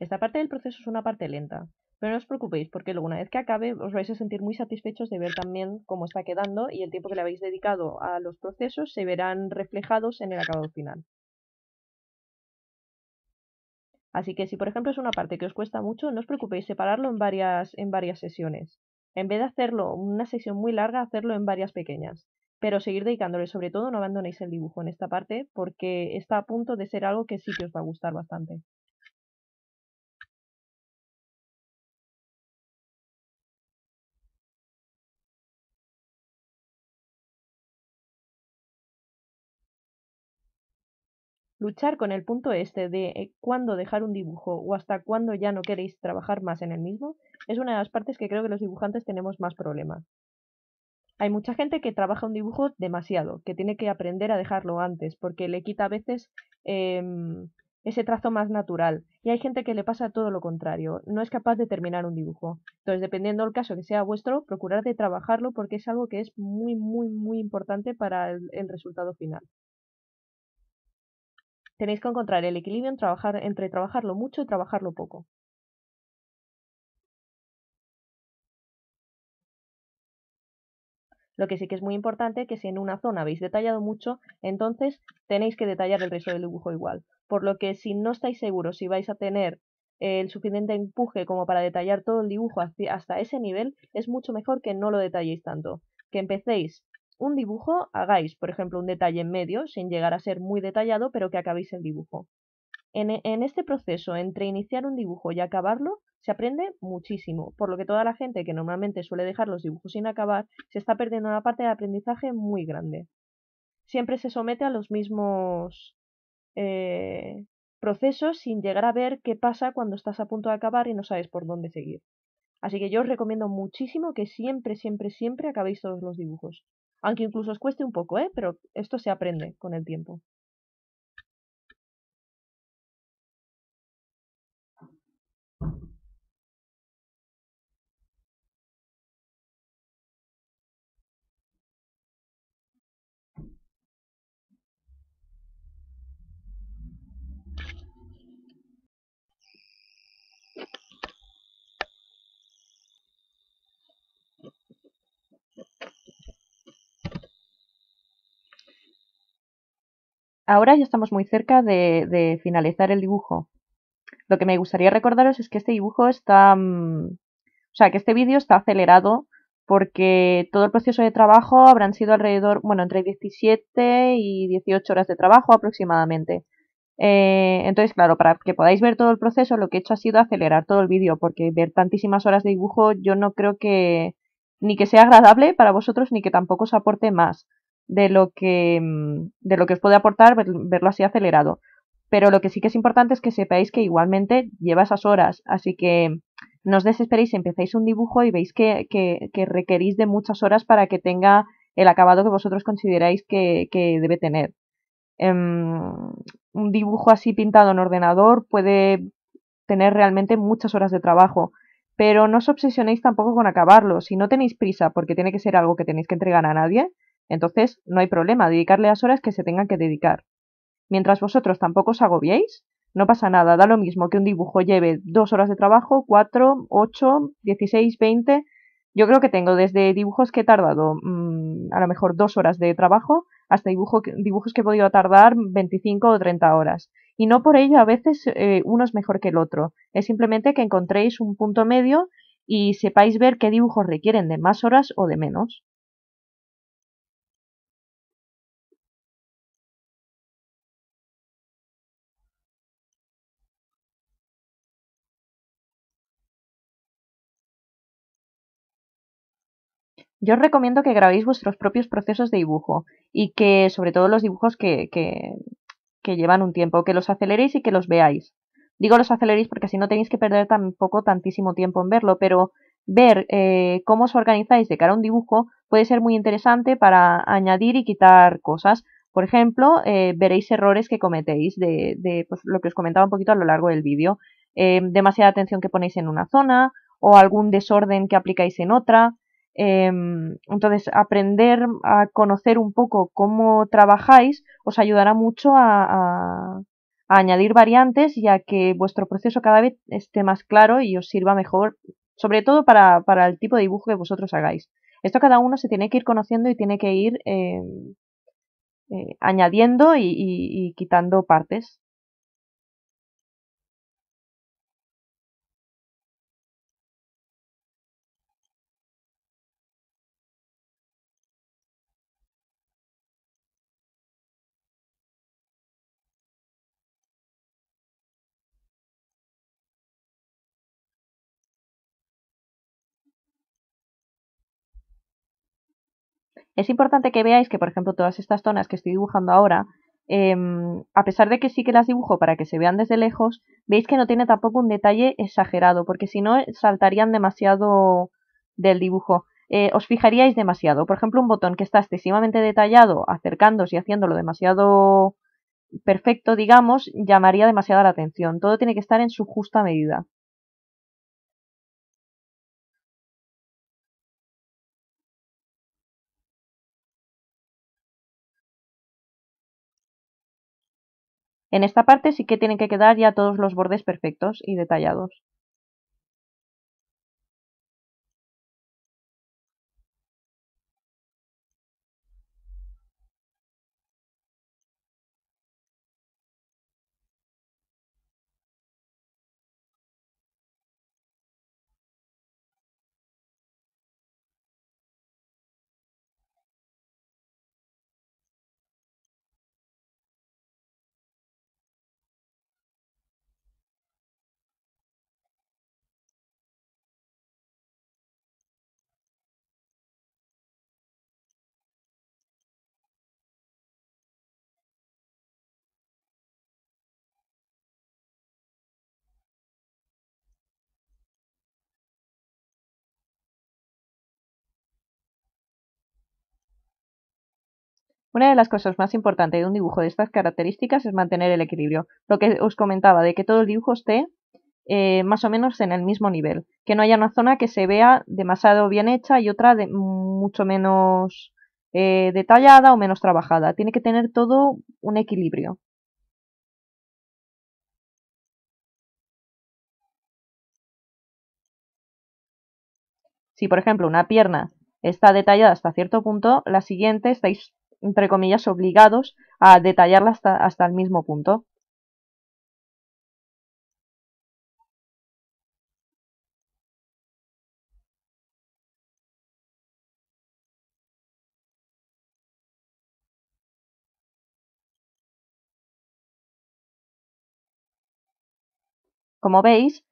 Esta parte del proceso es una parte lenta, pero no os preocupéis porque luego una vez que acabe os vais a sentir muy satisfechos de ver también cómo está quedando y el tiempo que le habéis dedicado a los procesos se verán reflejados en el acabado final. Así que si por ejemplo es una parte que os cuesta mucho, no os preocupéis, separarlo en varias sesiones. En vez de hacerlo una sesión muy larga, hacerlo en varias pequeñas. Pero seguir dedicándole, sobre todo no abandonéis el dibujo en esta parte porque está a punto de ser algo que sí que os va a gustar bastante. Luchar con el punto este de cuándo dejar un dibujo o hasta cuándo ya no queréis trabajar más en el mismo es una de las partes que creo que los dibujantes tenemos más problemas. Hay mucha gente que trabaja un dibujo demasiado, que tiene que aprender a dejarlo antes, porque le quita a veces ese trazo más natural. Y hay gente que le pasa todo lo contrario, no es capaz de terminar un dibujo. Entonces, dependiendo del caso que sea vuestro, procurad de trabajarlo porque es algo que es muy, muy, muy importante para el resultado final. Tenéis que encontrar el equilibrio entre trabajarlo mucho y trabajarlo poco. Lo que sí que es muy importante que si en una zona habéis detallado mucho, entonces tenéis que detallar el resto del dibujo igual. Por lo que si no estáis seguros si vais a tener el suficiente empuje como para detallar todo el dibujo hasta ese nivel, es mucho mejor que no lo detalléis tanto. Que empecéis un dibujo, hagáis, por ejemplo, un detalle en medio, sin llegar a ser muy detallado, pero que acabéis el dibujo. En este proceso, entre iniciar un dibujo y acabarlo, se aprende muchísimo, por lo que toda la gente que normalmente suele dejar los dibujos sin acabar, se está perdiendo una parte de aprendizaje muy grande. Siempre se somete a los mismos eh, procesos sin llegar a ver qué pasa cuando estás a punto de acabar y no sabes por dónde seguir. Así que yo os recomiendo muchísimo que siempre, siempre, siempre acabéis todos los dibujos. Aunque incluso os cueste un poco, ¿eh? Pero esto se aprende con el tiempo. Ahora ya estamos muy cerca de finalizar el dibujo. Lo que me gustaría recordaros es que este dibujo está, o sea, que este vídeo está acelerado porque todo el proceso de trabajo habrán sido alrededor, bueno, entre 17 y 18 horas de trabajo aproximadamente. Entonces, claro, para que podáis ver todo el proceso, lo que he hecho ha sido acelerar todo el vídeo, porque ver tantísimas horas de dibujo yo no creo que ni que sea agradable para vosotros ni que tampoco os aporte más de lo que os puede aportar verlo así acelerado. Pero lo que sí que es importante es que sepáis que igualmente lleva esas horas, así que no os desesperéis si empezáis un dibujo y veis que requerís de muchas horas para que tenga el acabado que vosotros consideráis que debe tener. Un dibujo así pintado en ordenador puede tener realmente muchas horas de trabajo, pero no os obsesionéis tampoco con acabarlo. Si no tenéis prisa porque tiene que ser algo que tenéis que entregar a nadie, entonces no hay problema, dedicarle las horas que se tengan que dedicar. Mientras vosotros tampoco os agobiéis, no pasa nada, da lo mismo que un dibujo lleve 2 horas de trabajo, 4, 8, 16, 20. Yo creo que tengo desde dibujos que he tardado a lo mejor 2 horas de trabajo hasta dibujos que he podido tardar 25 o 30 horas. Y no por ello a veces uno es mejor que el otro. Es simplemente que encontréis un punto medio y sepáis ver qué dibujos requieren de más horas o de menos. Yo os recomiendo que grabéis vuestros propios procesos de dibujo y que, sobre todo los dibujos que llevan un tiempo, que los aceleréis y que los veáis. Digo los aceleréis porque así no tenéis que perder tampoco tantísimo tiempo en verlo, pero ver cómo os organizáis de cara a un dibujo puede ser muy interesante para añadir y quitar cosas. Por ejemplo, veréis errores que cometéis de pues, lo que os comentaba un poquito a lo largo del vídeo. Demasiada atención que ponéis en una zona o algún desorden que aplicáis en otra. Entonces, aprender a conocer un poco cómo trabajáis os ayudará mucho a añadir variantes y a que vuestro proceso cada vez esté más claro y os sirva mejor, sobre todo para el tipo de dibujo que vosotros hagáis. Esto cada uno se tiene que ir conociendo y tiene que ir añadiendo y quitando partes. Es importante que veáis que, por ejemplo, todas estas zonas que estoy dibujando ahora, a pesar de que sí que las dibujo para que se vean desde lejos, veis que no tiene tampoco un detalle exagerado, porque si no saltarían demasiado del dibujo. Os fijaríais demasiado. Por ejemplo, un botón que está excesivamente detallado, acercándose y haciéndolo demasiado perfecto, digamos, llamaría demasiada la atención. Todo tiene que estar en su justa medida. En esta parte sí que tienen que quedar ya todos los bordes perfectos y detallados. Una de las cosas más importantes de un dibujo de estas características es mantener el equilibrio. Lo que os comentaba, de que todo el dibujo esté más o menos en el mismo nivel. Que no haya una zona que se vea demasiado bien hecha y otra mucho menos detallada o menos trabajada. Tiene que tener todo un equilibrio. Si, por ejemplo, una pierna está detallada hasta cierto punto, la siguiente estáis, entre comillas, obligados a detallarla hasta el mismo punto. Como veis,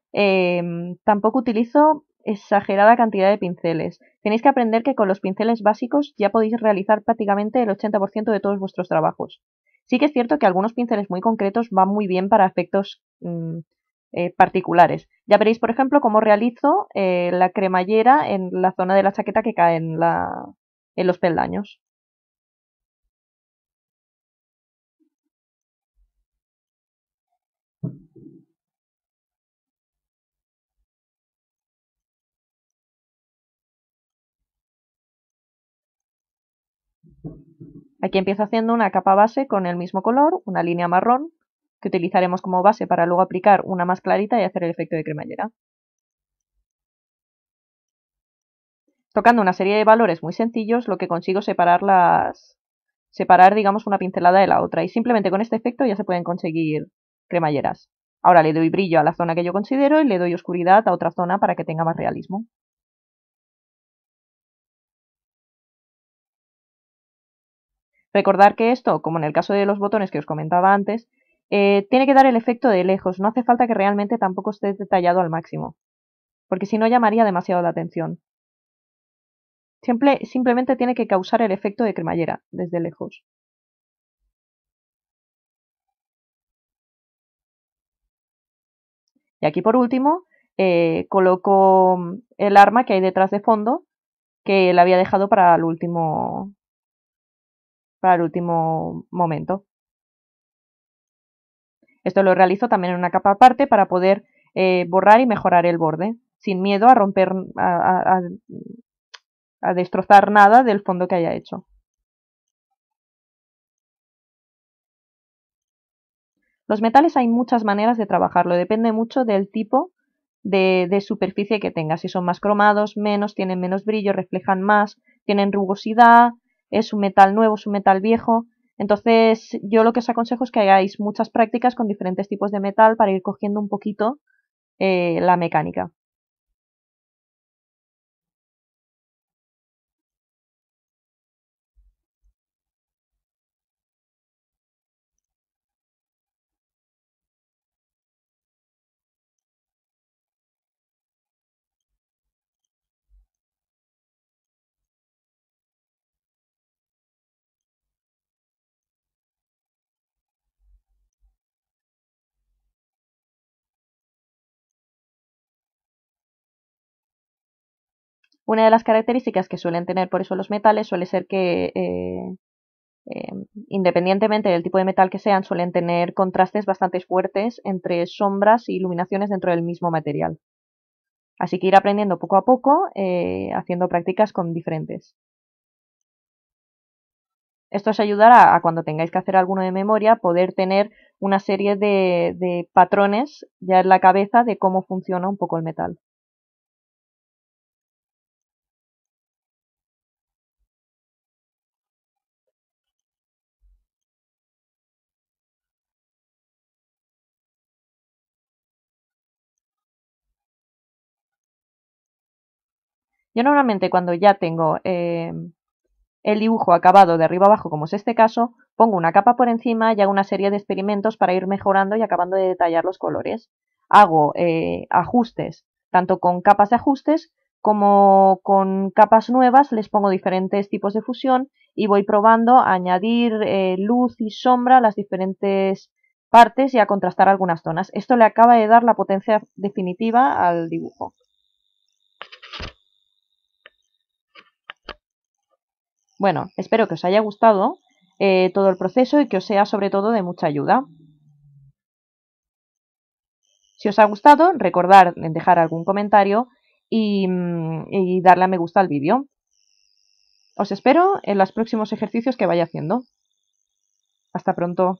tampoco utilizo exagerada cantidad de pinceles. Tenéis que aprender que con los pinceles básicos ya podéis realizar prácticamente el 80% de todos vuestros trabajos. Sí que es cierto que algunos pinceles muy concretos van muy bien para efectos particulares. Ya veréis, por ejemplo, cómo realizo la cremallera en la zona de la chaqueta que cae en los peldaños. Aquí empiezo haciendo una capa base con el mismo color, una línea marrón, que utilizaremos como base para luego aplicar una más clarita y hacer el efecto de cremallera. Tocando una serie de valores muy sencillos, lo que consigo es separar, digamos, una pincelada de la otra. Y simplemente con este efecto ya se pueden conseguir cremalleras. Ahora le doy brillo a la zona que yo considero y le doy oscuridad a otra zona para que tenga más realismo. Recordar que esto, como en el caso de los botones que os comentaba antes, tiene que dar el efecto de lejos. No hace falta que realmente tampoco esté detallado al máximo, porque si no llamaría demasiado la atención. Simplemente tiene que causar el efecto de cremallera desde lejos. Y aquí por último coloco el arma que hay detrás de fondo, que la había dejado para el último momento. Esto lo realizo también en una capa aparte para poder borrar y mejorar el borde, sin miedo a romper, a destrozar nada del fondo que haya hecho. Los metales hay muchas maneras de trabajarlo, depende mucho del tipo de superficie que tengas. Si son más cromados, menos, tienen menos brillo, reflejan más, tienen rugosidad, es un metal nuevo, es un metal viejo. Entonces, yo lo que os aconsejo es que hagáis muchas prácticas con diferentes tipos de metal para ir cogiendo un poquito la mecánica. Una de las características que suelen tener por eso los metales suele ser que eh, independientemente del tipo de metal que sean, suelen tener contrastes bastante fuertes entre sombras e iluminaciones dentro del mismo material. Así que ir aprendiendo poco a poco, haciendo prácticas con diferentes. Esto os ayudará a cuando tengáis que hacer alguno de memoria, poder tener una serie de patrones ya en la cabeza de cómo funciona un poco el metal. Yo normalmente cuando ya tengo el dibujo acabado de arriba abajo, como es este caso, pongo una capa por encima y hago una serie de experimentos para ir mejorando y acabando de detallar los colores. Hago ajustes, tanto con capas de ajustes como con capas nuevas, les pongo diferentes tipos de fusión y voy probando a añadir luz y sombra a las diferentes partes y a contrastar algunas zonas. Esto le acaba de dar la potencia definitiva al dibujo. Bueno, espero que os haya gustado todo el proceso y que os sea sobre todo de mucha ayuda. Si os ha gustado, recordad en dejar algún comentario y darle a me gusta al vídeo. Os espero en los próximos ejercicios que vaya haciendo. Hasta pronto.